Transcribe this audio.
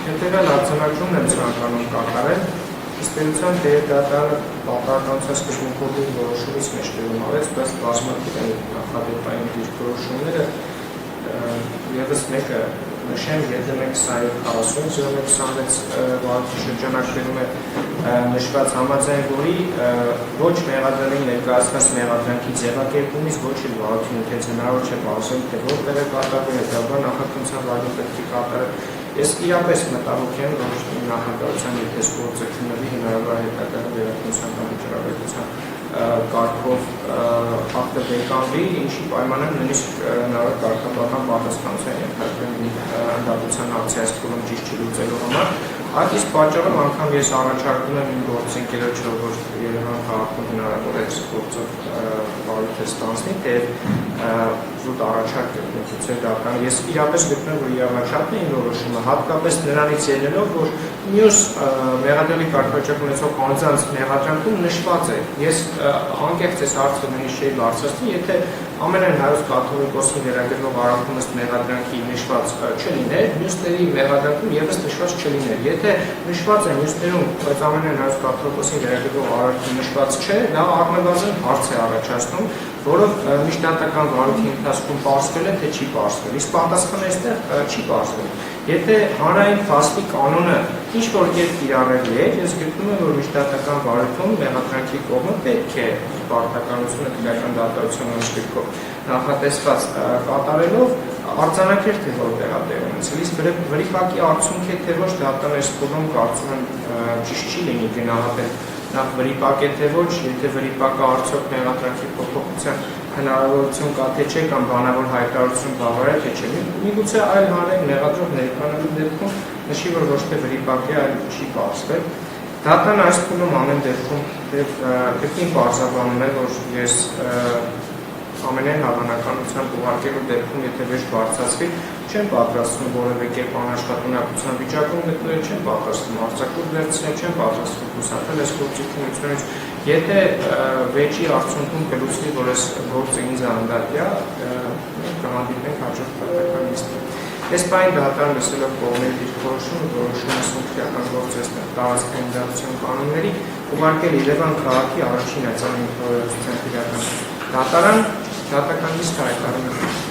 Հետևյալ արձանագրումն եմ ցանկանում կատարել, ըստ էության դատարանը պատահականության սկզբունքով որոշումից մեջտեղում արեց, բայց բազմաթիվ են նախադեպային դիրքորոշումները ևս մեկը նշեմ, եթե մենք 40-01-26 վարքի շրջանակներում է նշված համաձայն, որի ոչ մեղադրելի ներկայացված մեղադրանքի ձևակերպումից ոչ էլ վարքի ունեցած հնարավոր չէ բացել, թե որտեղ է կատարվել, հետագա նախաքննության վայրում պետք է կատարել։ Ես իրապես մտահոգ եմ, որ նախագահության եթես գործը քննվի հնարավոր հետագա վերաքննության կամ վճռաբերության կարգով ակտը վերկանվի, ինչի պայմաններում նույնիսկ հնարավոր կարգապահական պատասխանատվության ենթարկվեն անդատության ակցիա այս փուլում ճիշտ չլուծելու համար։ Այդ իսկ պատճառով անգամ ես առաջարկում եմ իմ գործընկերոջը, որ Երևան քաղաքում հնարավոր է գործով բարույթը ստանձնի, թեև զուտ առաջարկ գտնեցել դատարան։ Ես իրապես գտնում եմ, որ իր առաջարկն է իմ որոշումը, հատկապես նրանից ելնելով, որ մյուս մեղադրելի կարգավիճակ ունեցող անձանց մեղադրանքում նշված է։ Ես անկեղծ ես հարցը նույնիսկ բարձրացնի, եթե ամենայն հայոց կաթողիկոսին վերագրվող արարքում ըստ մեղադրանքի նշված չլիներ, մյուսների մեղադրանքում ևս նշված չլիներ։ Եթե նշված է մյուսներում, բայց ամենայն հայոց կաթողիկոսին վերագրվող արարքում նշված չէ, դա առնվազն հարց է առաջացնում, որով միջնատական վարույթի ընթացքում պարզվել է, թե չի պարզվել, իսկ պատասխանը այստեղ չի պարզվել։ Եթե հանրային փաստի կանոնը ինչ-որ կերպ կիրառելի է, ես գտնում եմ, որ միջնատական վարույթում մեղադրանքի կողմը պետք է պարտականությունը քրեական դատարանության օրենսգրքով նախատեսված կատարելով արձանագրել, թե որտեղ է տեղի ունեցել, իսկ վրիպակի արդյունք է, թե ոչ, դատարանը այս փուլում կարծում եմ ճիշտ չի լինի գնահատել նախ վրիպակ է, թե ոչ, եթե վրիպակը արդյոք մեղադրանքի փոփոխության հնարավորություն կա, թե չէ, կամ բանավոր հայտարարություն բավարար թե չէ։ Միգուցե այլ հանրային մեղադրող ներկանալու դեպքում նշի, որ ոչ թե վրիպակ է, այլ չի պարզվել։ Դատարանը այս փուլում ամեն դեպքում կրկին պարզաբանում է, որ ես ամենայն հավանականությամբ ուղարկելու դեպքում, եթե վեճ բարձրացվի, չեմ պատրաստվում որևէ կերպ անաշխատունակության վիճակում գտնվել, չեմ պատրաստվում արձակուրդ վերցնել, չեմ պատրաստվում խուսափել այս գործիքությունից։ Եթե վեճի արդյունքում կլուծվի, որ այս գործը ինձ անդատյա, կհանդիպենք հաջորդ պատահական նիստին։ Այս պահին դատարանը լսելով կողմերի դիրքորոշումը, որոշումը սուբյեկտիվ գործ տարածքային դատության կանոնների ուղարկել Երևան քաղաքի առաջին արձանագրության դատարան դատական իսկ հայտարարում է